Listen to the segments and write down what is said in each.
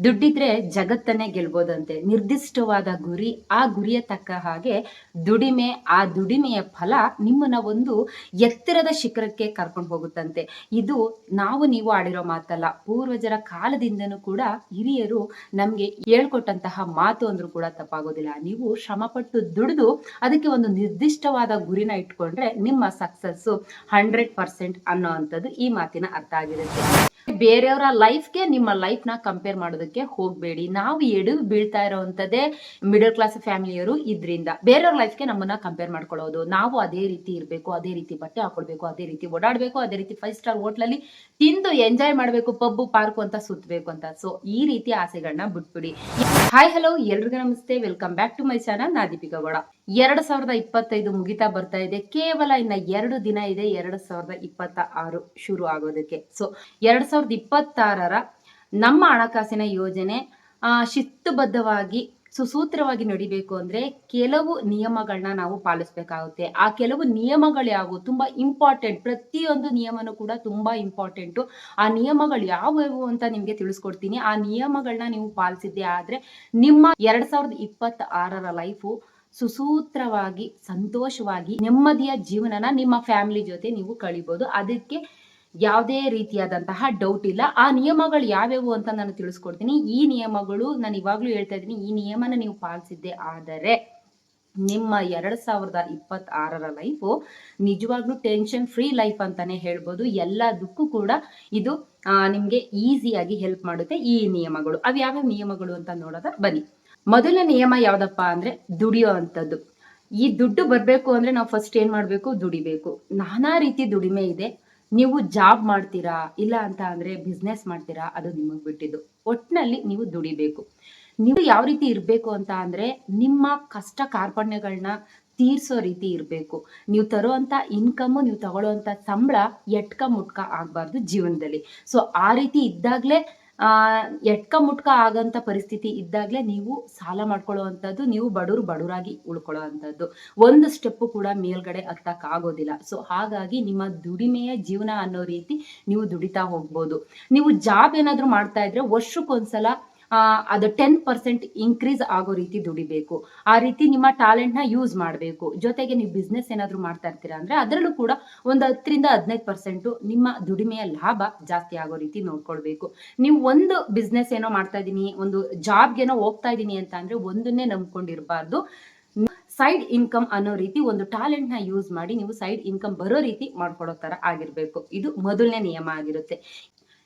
ದುಡ್ಡಿದ್ರೆ ಜಗತ್ತನ್ನೇ ಗೆಲ್ಬೋದಂತೆ. ನಿರ್ದಿಷ್ಟವಾದ ಗುರಿ, ಆ ಗುರಿಯ ತಕ್ಕ ಹಾಗೆ ದುಡಿಮೆ, ಆ ದುಡಿಮೆಯ ಫಲ ನಿಮ್ಮನ್ನ ಒಂದು ಎತ್ತರದ ಶಿಖರಕ್ಕೆ ಕರ್ಕೊಂಡು ಹೋಗುತ್ತಂತೆ. ಇದು ನಾವು ನೀವು ಆಡಿರೋ ಮಾತಲ್ಲ. ಪೂರ್ವಜರ ಕಾಲದಿಂದನೂ ಕೂಡ ಹಿರಿಯರು ನಮ್ಗೆ ಹೇಳ್ಕೊಟ್ಟಂತಹ ಮಾತು ಅಂದ್ರೂ ಕೂಡ ತಪ್ಪಾಗೋದಿಲ್ಲ. ನೀವು ಶ್ರಮಪಟ್ಟು ದುಡಿದು ಅದಕ್ಕೆ ಒಂದು ನಿರ್ದಿಷ್ಟವಾದ ಗುರಿನ ಇಟ್ಕೊಂಡ್ರೆ ನಿಮ್ಮ ಸಕ್ಸಸ್ಸು 100% ಅನ್ನೋ ಅಂಥದ್ದು ಈ ಮಾತಿನ ಅರ್ಥ ಆಗಿರುತ್ತೆ. ಬೇರೆಯವರ ಲೈಫ್ಗೆ ನಿಮ್ಮ ಲೈಫ್ನ ಕಂಪೇರ್ ಮಾಡೋದಕ್ಕೆ ಹೋಗಬೇಡಿ. ನಾವು ಎಡವಿ ಬೀಳ್ತಾ ಇರೋವಂಥದ್ದೇ ಮಿಡಲ್ ಕ್ಲಾಸ್ ಫ್ಯಾಮಿಲಿಯರು ಇದರಿಂದ. ಬೇರೆಯವ್ರ ಲೈಫ್ಗೆ ನಮ್ಮನ್ನ ಕಂಪೇರ್ ಮಾಡ್ಕೊಳ್ಳೋದು. ನಾವು ಅದೇ ರೀತಿ ಇರಬೇಕು, ಅದೇ ರೀತಿ ಬಟ್ಟೆ ಹಾಕೊಳ್ಬೇಕು, ಅದೇ ರೀತಿ ಓಡಾಡಬೇಕು, ಅದೇ ರೀತಿ 5 ಸ್ಟಾರ್ ಹೋಟ್ಲಲ್ಲಿ ತಿಂದು ಎಂಜಾಯ್ ಮಾಡಬೇಕು, ಪಬ್ಬು ಪಾರ್ಕು ಅಂತ ಸುತ್ತಬೇಕು ಅಂತ. ಸೊ ಈ ರೀತಿ ಆಸೆಗಳನ್ನ ಬಿಟ್ಬಿಡಿ. ಹಾಯ್ ಹಲೋ, ಎಲ್ರಿಗೂ ನಮಸ್ತೆ. Welcome back to my channel. ನಾ ದೀಪಿಕಾ ಗೌಡ. 2025 ಮುಗಿತಾ ಬರ್ತಾ ಇದೆ. ಕೇವಲ ಇನ್ನ 2 ದಿನ ಇದೆ 2026 ಶುರು ಆಗೋದಕ್ಕೆ. ಸೊ 2026ರ ನಮ್ಮ ಹಣಕಾಸಿನ ಯೋಜನೆ ಶಿಸ್ತುಬದ್ಧವಾಗಿ ಸುಸೂತ್ರವಾಗಿ ನಡಿಬೇಕು ಅಂದ್ರೆ ಕೆಲವು ನಿಯಮಗಳನ್ನ ನಾವು ಪಾಲಿಸ್ಬೇಕಾಗುತ್ತೆ. ಆ ಕೆಲವು ನಿಯಮಗಳು ಯಾವುವು ತುಂಬಾ ಇಂಪಾರ್ಟೆಂಟ್. ಪ್ರತಿಯೊಂದು ನಿಯಮನೂ ಕೂಡ ತುಂಬಾ ಇಂಪಾರ್ಟೆಂಟು. ಆ ನಿಯಮಗಳು ಯಾವುವು ಅಂತ ನಿಮ್ಗೆ ತಿಳಿಸ್ಕೊಡ್ತೀನಿ. ಆ ನಿಯಮಗಳನ್ನ ನೀವು ಪಾಲಿಸಿದ್ದೆ ಆದ್ರೆ ನಿಮ್ಮ 2026ರ ಲೈಫು ಸುಸೂತ್ರವಾಗಿ, ಸಂತೋಷವಾಗಿ, ನೆಮ್ಮದಿಯ ಜೀವನನ ನಿಮ್ಮ ಫ್ಯಾಮಿಲಿ ಜೊತೆ ನೀವು ಕಳಿಬಹುದು. ಅದಕ್ಕೆ ಯಾವುದೇ ರೀತಿಯಾದಂತಹ ಡೌಟ್ ಇಲ್ಲ. ಆ ನಿಯಮಗಳು ಯಾವ್ಯಾವು ಅಂತ ನಾನು ತಿಳಿಸ್ಕೊಡ್ತೀನಿ. ಈ ನಿಯಮಗಳು ನಾನು ಇವಾಗ್ಲೂ ಹೇಳ್ತಾ ಇದ್ದೀನಿ, ಈ ನಿಯಮನ ನೀವು ಪಾಲಿಸಿದ್ದೆ ಆದರೆ ನಿಮ್ಮ 2026ರ ಲೈಫು ನಿಜವಾಗ್ಲೂ ಟೆನ್ಷನ್ ಫ್ರೀ ಲೈಫ್ ಅಂತಾನೆ ಹೇಳ್ಬೋದು. ಎಲ್ಲದಕ್ಕೂ ಕೂಡ ಇದು ನಿಮ್ಗೆ ಈಸಿಯಾಗಿ ಹೆಲ್ಪ್ ಮಾಡುತ್ತೆ ಈ ನಿಯಮಗಳು. ಅವು ಯಾವ್ಯಾವ ನಿಯಮಗಳು ಅಂತ ನೋಡೋದ ಬನ್ನಿ. ಮೊದಲನೇ ನಿಯಮ ಯಾವ್ದಪ್ಪ ಅಂದ್ರೆ ದುಡಿಯೋ ಅಂಥದ್ದು. ಈ ದುಡ್ಡು ಬರ್ಬೇಕು ಅಂದ್ರೆ ನಾವು ಫಸ್ಟ್ ಏನ್ ಮಾಡ್ಬೇಕು? ದುಡಿಬೇಕು. ನಾನಾ ರೀತಿ ದುಡಿಮೆ ಇದೆ. ನೀವು ಜಾಬ್ ಮಾಡ್ತೀರಾ, ಇಲ್ಲ ಅಂತ ಅಂದ್ರೆ ಬಿಸ್ನೆಸ್ ಮಾಡ್ತೀರಾ, ಅದು ನಿಮಗ್ ಬಿಟ್ಟಿದ್ದು. ಒಟ್ನಲ್ಲಿ ನೀವು ದುಡಿಬೇಕು. ನೀವು ಯಾವ ರೀತಿ ಇರ್ಬೇಕು ಅಂತ ಅಂದ್ರೆ ನಿಮ್ಮ ಕಷ್ಟ ಕಾರ್ಪಣ್ಯಗಳನ್ನ ತೀರ್ಸೋ ರೀತಿ ಇರಬೇಕು. ನೀವು ತರುವಂತ ಇನ್ಕಮ್, ನೀವು ತಗೊಳ್ಳೋಂತ ಸಂಬಳ ಎಟ್ಕ ಮುಟ್ಕ ಆಗ್ಬಾರ್ದು ಜೀವನದಲ್ಲಿ. ಸೊ ಆ ರೀತಿ ಇದ್ದಾಗ್ಲೇ ಎಟ್ಕ ಮುಟ್ಕ ಆಗಂತ ಪರಿಸ್ಥಿತಿ ಇದ್ದಾಗ್ಲೇ ನೀವು ಸಾಲ ಮಾಡ್ಕೊಳ್ಳುವಂಥದ್ದು, ನೀವು ಬಡವರಾಗಿ ಉಳ್ಕೊಳ್ಳೋ ಅಂಥದ್ದು. ಒಂದು ಸ್ಟೆಪ್ಪು ಕೂಡ ಮೇಲ್ಗಡೆ ಹತ್ತಕ್ ಆಗೋದಿಲ್ಲ. ಸೊ ಹಾಗಾಗಿ ನಿಮ್ಮ ದುಡಿಮೆಯ ಜೀವನ ಅನ್ನೋ ರೀತಿ ನೀವು ದುಡಿತಾ ಹೋಗ್ಬೋದು. ನೀವು ಜಾಬ್ ಏನಾದ್ರು ಮಾಡ್ತಾ ಇದ್ರೆ ವರ್ಷಕ್ಕೊಂದ್ಸಲ ಅದು 10% ಇನ್ಕ್ರೀಸ್ ಆಗೋ ರೀತಿ ದುಡಿಬೇಕು. ಆ ರೀತಿ ನಿಮ್ಮ ಟ್ಯಾಲೆಂಟ್ ನ ಯೂಸ್ ಮಾಡಬೇಕು. ಜೊತೆಗೆ ನೀವು ಬಿಸ್ನೆಸ್ ಏನಾದ್ರು ಮಾಡ್ತಾ ಇರ್ತೀರಾ ಅಂದ್ರೆ ಅದರಲ್ಲೂ ಕೂಡ ಒಂದು 10-15% ನಿಮ್ಮ ದುಡಿಮೆಯ ಲಾಭ ಜಾಸ್ತಿ ಆಗೋ ರೀತಿ ನೋಡ್ಕೊಳ್ಬೇಕು. ನೀವು ಒಂದು ಬಿಸ್ನೆಸ್ ಏನೋ ಮಾಡ್ತಾ ಇದೀನಿ, ಒಂದು ಜಾಬ್ಗೇನೋ ಹೋಗ್ತಾ ಇದೀನಿ ಅಂತ ಅಂದ್ರೆ ಒಂದನ್ನೇ ನಂಬ್ಕೊಂಡಿರ್ಬಾರ್ದು. ಸೈಡ್ ಇನ್ಕಮ್ ಅನ್ನೋ ರೀತಿ ಒಂದು ಟ್ಯಾಲೆಂಟ್ ನ ಯೂಸ್ ಮಾಡಿ ನೀವು ಸೈಡ್ ಇನ್ಕಮ್ ಬರೋ ರೀತಿ ಮಾಡ್ಕೊಡೋ ತರ ಆಗಿರ್ಬೇಕು. ಇದು ಮೊದಲನೇ ನಿಯಮ ಆಗಿರುತ್ತೆ.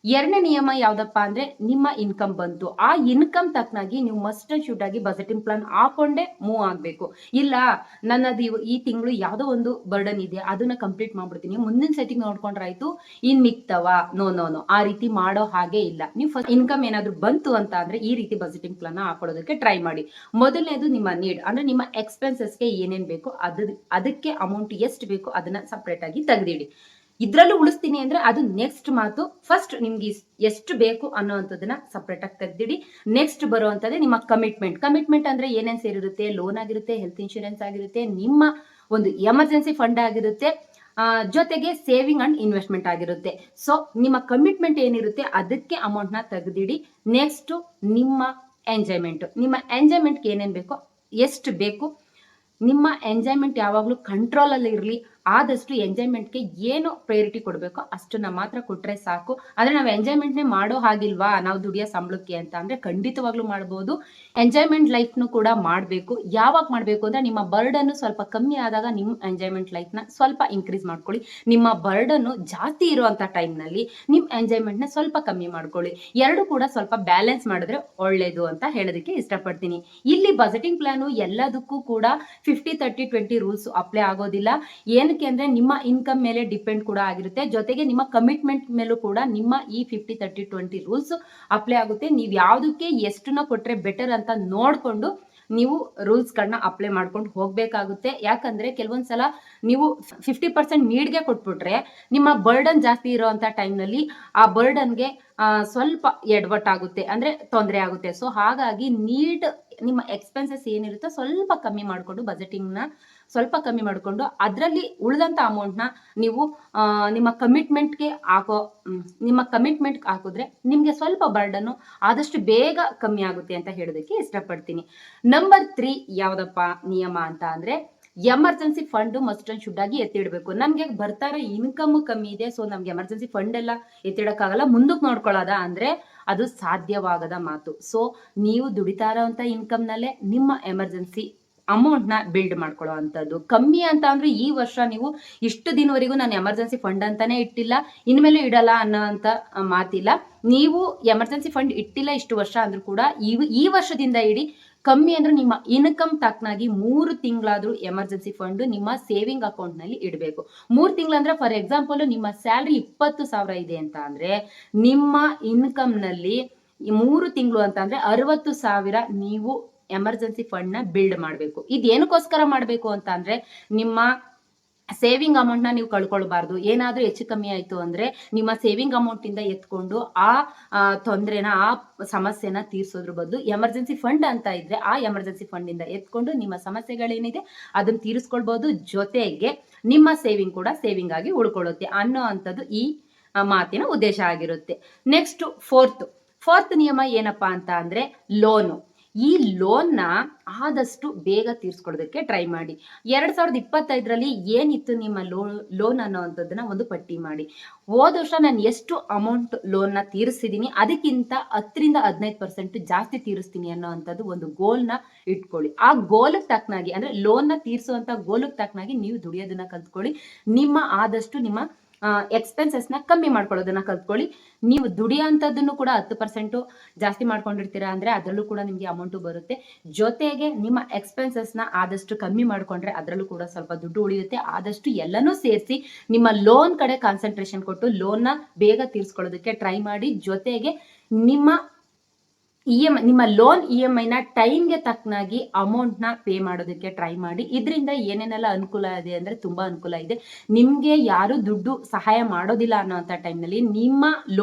ಎರಡನೇ ನಿಯಮ ಯಾವ್ದಪ್ಪ ಅಂದ್ರೆ ನಿಮ್ಮ ಇನ್ಕಮ್ ಬಂತು, ಆ ಇನ್ಕಮ್ ತಕ್ಕನಾಗಿ ನೀವು ಮಸ್ಟ್ ಅಂಡ್ ಶುಡ್ ಆಗಿ ಬಜೆಟಿಂಗ್ ಪ್ಲಾನ್ ಹಾಕೊಂಡೇ ಮೂವ್ ಆಗ್ಬೇಕು. ಇಲ್ಲ ನನ್ನದು ಈ ತಿಂಗಳು ಯಾವ್ದೋ ಒಂದು ಬರ್ಡನ್ ಇದೆ, ಅದನ್ನ ಕಂಪ್ಲೀಟ್ ಮಾಡ್ಬಿಡ್ತೀನಿ, ಮುಂದಿನ ಸೆಟ್ಟಿಂಗ್ ನೋಡ್ಕೊಂಡ್ರಾಯ್ತು, ಇನ್ ಮಿಕ್ತವ, ನೋ ನೋ ನೋ, ಆ ರೀತಿ ಮಾಡೋ ಹಾಗೆ ಇಲ್ಲ. ನೀವು ಫಸ್ಟ್ ಇನ್ಕಮ್ ಏನಾದ್ರು ಬಂತು ಅಂತ ಅಂದ್ರೆ ಈ ರೀತಿ ಬಜೆಟಿಂಗ್ ಪ್ಲಾನ್ ಹಾಕೊಳ್ಳೋದಕ್ಕೆ ಟ್ರೈ ಮಾಡಿ. ಮೊದಲನೇದು ನಿಮ್ಮ ನೀಡ್ ಅಂದ್ರೆ ನಿಮ್ಮ ಎಕ್ಸ್ಪೆನ್ಸಸ್ಗೆ ಏನೇನ್ ಬೇಕು ಅದಕ್ಕೆ ಅಮೌಂಟ್ ಎಷ್ಟು ಬೇಕು ಅದನ್ನ ಸಪ್ರೇಟ್ ಆಗಿ ತೆಗೆದಿಡಿ. ಇದ್ರಲ್ಲೂ ಉಳಿಸ್ತೀನಿ ಅಂದ್ರೆ ಅದು ನೆಕ್ಸ್ಟ್ ಮಾತು. ಫಸ್ಟ್ ನಿಮ್ಗೆ ಎಷ್ಟು ಬೇಕು ಅನ್ನೋಂಥದ್ದನ್ನ ಸಪ್ರೇಟ್ ಆಗಿ ತೆಗ್ದಿಡಿ. ನೆಕ್ಸ್ಟ್ ಬರುವಂತದ್ದೇ ನಿಮ್ಮ ಕಮಿಟ್ಮೆಂಟ್ ಅಂದ್ರೆ ಏನೇನ್ ಸೇರಿರುತ್ತೆ? ಲೋನ್ ಆಗಿರುತ್ತೆ, ಹೆಲ್ತ್ ಇನ್ಶೂರೆನ್ಸ್ ಆಗಿರುತ್ತೆ, ನಿಮ್ಮ ಒಂದು ಎಮರ್ಜೆನ್ಸಿ ಫಂಡ್ ಆಗಿರುತ್ತೆ, ಜೊತೆಗೆ ಸೇವಿಂಗ್ ಅಂಡ್ ಇನ್ವೆಸ್ಟ್ಮೆಂಟ್ ಆಗಿರುತ್ತೆ. ಸೊ ನಿಮ್ಮ ಕಮಿಟ್ಮೆಂಟ್ ಏನಿರುತ್ತೆ ಅದಕ್ಕೆ ಅಮೌಂಟ್ ನ ತೆಗೆದಿಡಿ. ನೆಕ್ಸ್ಟ್ ನಿಮ್ಮ ಎಂಜಾಯ್ಮೆಂಟ್ಗೆ ಏನೇನ್ ಬೇಕೋ, ಎಷ್ಟು ಬೇಕು, ನಿಮ್ಮ ಎಂಜಾಯ್ಮೆಂಟ್ ಯಾವಾಗ್ಲೂ ಕಂಟ್ರೋಲ್ ಅಲ್ಲಿ ಇರಲಿ. ಆದಷ್ಟು ಎಂಜಾಯ್ಮೆಂಟ್ಗೆ ಏನು ಪ್ರಯಾರಿಟಿ ಕೊಡಬೇಕೋ ಅಷ್ಟನ್ನ ಮಾತ್ರ ಕೊಟ್ರೆ ಸಾಕು. ಆದ್ರೆ ನಾವು ಎಂಜಾಯ್ಮೆಂಟ್ನೇ ಮಾಡೋ ಹಾಗಿಲ್ವಾ ನಾವು ದುಡಿಯೋ ಸಂಬಳಕ್ಕೆ ಅಂತ ಅಂದ್ರೆ ಖಂಡಿತವಾಗ್ಲೂ ಮಾಡ್ಬೋದು. ಎಂಜಾಯ್ಮೆಂಟ್ ಲೈಫ್ನು ಕೂಡ ಮಾಡಬೇಕು. ಯಾವಾಗ ಮಾಡಬೇಕು ಅಂದ್ರೆ ನಿಮ್ಮ ಬರ್ಡನ್ ಸ್ವಲ್ಪ ಕಮ್ಮಿ ಆದಾಗ ನಿಮ್ಮ ಎಂಜಾಯ್ಮೆಂಟ್ ಲೈಫ್ನ ಸ್ವಲ್ಪ ಇನ್ಕ್ರೀಸ್ ಮಾಡ್ಕೊಳ್ಳಿ. ನಿಮ್ಮ ಬರ್ಡನ್ ಜಾಸ್ತಿ ಇರುವಂತ ಟೈಮ್ನಲ್ಲಿ ನಿಮ್ಮ ಎಂಜಾಯ್ಮೆಂಟ್ನ ಸ್ವಲ್ಪ ಕಮ್ಮಿ ಮಾಡ್ಕೊಳ್ಳಿ. ಎರಡು ಕೂಡ ಸ್ವಲ್ಪ ಬ್ಯಾಲೆನ್ಸ್ ಮಾಡಿದ್ರೆ ಒಳ್ಳೇದು ಅಂತ ಹೇಳೋದಕ್ಕೆ ಇಷ್ಟಪಡ್ತೀನಿ. ಇಲ್ಲಿ ಬಜೆಟಿಂಗ್ ಪ್ಲಾನು ಎಲ್ಲದಕ್ಕೂ ಕೂಡ 50-30-20 ರೂಲ್ಸ್ ಅಪ್ಲೈ ಆಗೋದಿಲ್ಲ. ಏನಕ್ಕೆ ಅಂದ್ರೆ ನಿಮ್ಮ ಇನ್ಕಮ್ ಮೇಲೆ ಡಿಪೆಂಡ್ ಕೂಡ ಆಗಿರುತ್ತೆ. ಜೊತೆಗೆ ನಿಮ್ಮ ಕಮಿಟ್ಮೆಂಟ್ ಮೇಲೂ ಕೂಡ ನಿಮ್ಮ ಈ 50-30-20 ರೂಲ್ಸ್ ಅಪ್ಲೈ ಆಗುತ್ತೆ. ನೀವು ಯಾವ್ದಕ್ಕೆ ಎಷ್ಟನ್ನ ಕೊಟ್ರೆ ಬೆಟರ್ ಅಂತ ನೋಡ್ಕೊಂಡು ನೀವು ರೂಲ್ಸ್ ಗಳನ್ನ ಅಪ್ಲೈ ಮಾಡ್ಕೊಂಡು ಹೋಗ್ಬೇಕಾಗುತ್ತೆ. ಯಾಕಂದ್ರೆ ಕೆಲವೊಂದ್ಸಲ ನೀವು 50% ನೀಡ್ಗೆ ಕೊಟ್ಬಿಟ್ರೆ ನಿಮ್ಮ ಬರ್ಡನ್ ಜಾಸ್ತಿ ಇರೋಂತ ಟೈಮ್ನಲ್ಲಿ ಆ ಬರ್ಡನ್ಗೆ ಸ್ವಲ್ಪ ಎಡವಟ್ಟಾಗುತ್ತೆ, ಅಂದ್ರೆ ತೊಂದರೆ ಆಗುತ್ತೆ. ಸೊ ಹಾಗಾಗಿ ನಿಮ್ಮ ಎಕ್ಸ್ಪೆನ್ಸಸ್ ಏನಿರುತ್ತೋ ಸ್ವಲ್ಪ ಕಮ್ಮಿ ಮಾಡಿಕೊಂಡು ಬಜೆಟಿಂಗ್ ನ ಸ್ವಲ್ಪ ಕಮ್ಮಿ ಮಾಡಿಕೊಂಡು ಅದರಲ್ಲಿ ಉಳಿದಂಥ ಅಮೌಂಟ್ನ ನೀವು ನಿಮ್ಮ ಕಮಿಟ್ಮೆಂಟ್ಗೆ ಹಾಕಿದ್ರೆ ನಿಮಗೆ ಸ್ವಲ್ಪ ಬರ್ಡನ್ನು ಆದಷ್ಟು ಬೇಗ ಕಮ್ಮಿ ಆಗುತ್ತೆ ಅಂತ ಹೇಳೋದಕ್ಕೆ ಇಷ್ಟಪಡ್ತೀನಿ. ನಂಬರ್ 3 ಯಾವುದಪ್ಪ ನಿಯಮ ಅಂತ ಅಂದರೆ emergency fund must and should ಆಗಿ ಎತ್ತಿಡಬೇಕು. ನಮಗೆ ಬರ್ತಾ ಇರೋ ಇನ್ಕಮ್ ಕಮ್ಮಿ ಇದೆ, ಸೊ ನಮ್ಗೆ ಎಮರ್ಜೆನ್ಸಿ ಫಂಡ್ ಎಲ್ಲ ಎತ್ತಿಡಕ್ಕಾಗಲ್ಲ, ಮುಂದಕ್ಕೆ ನೋಡ್ಕೊಳ್ಳೋದ ಅಂದರೆ ಅದು ಸಾಧ್ಯವಾಗದ ಮಾತು. ಸೊ ನೀವು ದುಡಿತಾ ಇರೋಂಥ ಇನ್ಕಮ್ನಲ್ಲೇ ನಿಮ್ಮ ಎಮರ್ಜೆನ್ಸಿ ಅಮೌಂಟ್ನ ಬಿಲ್ಡ್ ಮಾಡ್ಕೊಳ್ಳೋ ಅಂಥದ್ದು. ಕಮ್ಮಿ ಅಂತ ಅಂದರೆ ಈ ವರ್ಷ ನೀವು ಇಷ್ಟು ದಿನವರೆಗೂ ನಾನು ಎಮರ್ಜೆನ್ಸಿ ಫಂಡ್ ಅಂತಾನೆ ಇಟ್ಟಿಲ್ಲ, ಇನ್ಮೇಲೆ ಇಡಲ್ಲ ಅನ್ನೋ ಅಂತ ಮಾತಿಲ್ಲ. ನೀವು ಎಮರ್ಜೆನ್ಸಿ ಫಂಡ್ ಇಟ್ಟಿಲ್ಲ ಇಷ್ಟು ವರ್ಷ ಅಂದ್ರೂ ಕೂಡ ಈ ವರ್ಷದಿಂದ ಇಡಿ. ಕಮ್ಮಿ ಅಂದ್ರೆ ನಿಮ್ಮ ಇನ್ಕಮ್ ತಕ್ಕನಾಗಿ 3 ತಿಂಗಳಾದ್ರೂ ಎಮರ್ಜೆನ್ಸಿ ಫಂಡ್ ನಿಮ್ಮ ಸೇವಿಂಗ್ ಅಕೌಂಟ್ ನಲ್ಲಿ ಇಡಬೇಕು. 3 ತಿಂಗಳಂದ್ರೆ ಫಾರ್ ಎಕ್ಸಾಂಪಲ್ ನಿಮ್ಮ ಸ್ಯಾಲ್ರಿ 20,000 ಇದೆ ಅಂತ ಅಂದ್ರೆ ನಿಮ್ಮ ಇನ್ಕಮ್ ನಲ್ಲಿ 3 ತಿಂಗಳು ಅಂತ ಅಂದ್ರೆ 60,000 ನೀವು ಎಮರ್ಜೆನ್ಸಿ ಫಂಡ್ ನ ಬಿಲ್ಡ್ ಮಾಡಬೇಕು. ಇದೇನಕ್ಕೋಸ್ಕರ ಮಾಡಬೇಕು ಅಂತ ಅಂದ್ರೆ ನಿಮ್ಮ ಸೇವಿಂಗ್ ಅಮೌಂಟ್ ನ ನೀವು ಕಳ್ಕೊಳ್ಬಾರ್ದು. ಏನಾದ್ರೂ ಹೆಚ್ಚು ಕಮ್ಮಿ ಆಯ್ತು ಅಂದ್ರೆ ನಿಮ್ಮ ಸೇವಿಂಗ್ ಅಮೌಂಟ್ ಇಂದ ಎತ್ಕೊಂಡು ಆ ತೊಂದರೆನ ಆ ಸಮಸ್ಯೆನ ತೀರ್ಸೋದ್ರ ಬದಲು ಎಮರ್ಜೆನ್ಸಿ ಫಂಡ್ ಅಂತ ಇದ್ರೆ ಆ ಎಮರ್ಜೆನ್ಸಿ ಫಂಡ್ ಇಂದ ಎತ್ಕೊಂಡು ನಿಮ್ಮ ಸಮಸ್ಯೆಗಳೇನಿದೆ ಅದನ್ನ ತೀರಿಸ್ಕೊಳ್ಬಹುದು, ಜೊತೆಗೆ ನಿಮ್ಮ ಸೇವಿಂಗ್ ಕೂಡ ಸೇವಿಂಗ್ ಆಗಿ ಉಳ್ಕೊಳ್ಳುತ್ತೆ ಅನ್ನೋ ಅಂಥದ್ದು ಈ ಮಾತಿನ ಉದ್ದೇಶ ಆಗಿರುತ್ತೆ. ನೆಕ್ಸ್ಟ್ ಫೋರ್ತ್ ನಿಯಮ ಏನಪ್ಪಾ ಅಂತ ಅಂದ್ರೆ ಲೋನು. ಈ ಲೋನ್ನ ಆದಷ್ಟು ಬೇಗ ತೀರ್ಸ್ಕೊಡೋದಕ್ಕೆ ಟ್ರೈ ಮಾಡಿ. 2025ರಲ್ಲಿ ಏನಿತ್ತು ನಿಮ್ಮ ಲೋನ್ ಅನ್ನೋವಂಥದ್ದನ್ನ ಒಂದು ಪಟ್ಟಿ ಮಾಡಿ. ಹೋದ ವರ್ಷ ನಾನು ಎಷ್ಟು ಅಮೌಂಟ್ ಲೋನ್ನ ತೀರಿಸಿದೀನಿ ಅದಕ್ಕಿಂತ 10-15% ಜಾಸ್ತಿ ತೀರಿಸ್ತೀನಿ ಅನ್ನೋವಂಥದ್ದು ಒಂದು ಗೋಲ್ನ ಇಟ್ಕೊಳ್ಳಿ. ಆ ಗೋಲ್ಗೆ ತಕ್ಕನಾಗಿ ಅಂದ್ರೆ ಲೋನ್ನ ತೀರಿಸುವಂತ ಗೋಲ್ಗೆ ತಕ್ಕನಾಗಿ ನೀವು ದುಡಿಯೋದನ್ನ ಕಲ್ತ್ಕೊಳ್ಳಿ. ಆದಷ್ಟು ನಿಮ್ಮ ಎಕ್ಸ್ಪೆನ್ಸಸ್ನ ಕಮ್ಮಿ ಮಾಡ್ಕೊಳ್ಳೋದನ್ನ ಕಲ್ತ್ಕೊಳ್ಳಿ. ನೀವು ದುಡಿಯೋಂಥದ್ದನ್ನು ಕೂಡ 10% ಜಾಸ್ತಿ ಮಾಡ್ಕೊಂಡಿರ್ತೀರಾ ಅಂದ್ರೆ ಅದರಲ್ಲೂ ಕೂಡ ನಿಮಗೆ ಅಮೌಂಟು ಬರುತ್ತೆ. ಜೊತೆಗೆ ನಿಮ್ಮ ಎಕ್ಸ್ಪೆನ್ಸಸ್ನ ಆದಷ್ಟು ಕಮ್ಮಿ ಮಾಡ್ಕೊಂಡ್ರೆ ಅದರಲ್ಲೂ ಕೂಡ ಸ್ವಲ್ಪ ದುಡ್ಡು ಉಳಿಯುತ್ತೆ. ಆದಷ್ಟು ಎಲ್ಲನೂ ಸೇರಿಸಿ ನಿಮ್ಮ ಲೋನ್ ಕಡೆ ಕಾನ್ಸಂಟ್ರೇಷನ್ ಕೊಟ್ಟು ಲೋನ್ನ ಬೇಗ ತೀರಿಸ್ಕೊಳ್ಳೋದಕ್ಕೆ ಟ್ರೈ ಮಾಡಿ. ಜೊತೆಗೆ ನಿಮ್ಮ ಲೋನ್ EMI ನ ಟೈಮ್ಗೆ ತಕ್ಕನಾಗಿ ಅಮೌಂಟ್ನ ಪೇ ಮಾಡೋದಕ್ಕೆ ಟ್ರೈ ಮಾಡಿ. ಇದರಿಂದ ಏನೇನೆಲ್ಲ ಅನುಕೂಲ ಇದೆ ಅಂದ್ರೆ ತುಂಬಾ ಅನುಕೂಲ ಇದೆ. ನಿಮ್ಗೆ ಯಾರು ದುಡ್ಡು ಸಹಾಯ ಮಾಡೋದಿಲ್ಲ ಅನ್ನೋಂಥ ಟೈಮ್ನಲ್ಲಿ ನಿಮ್ಮ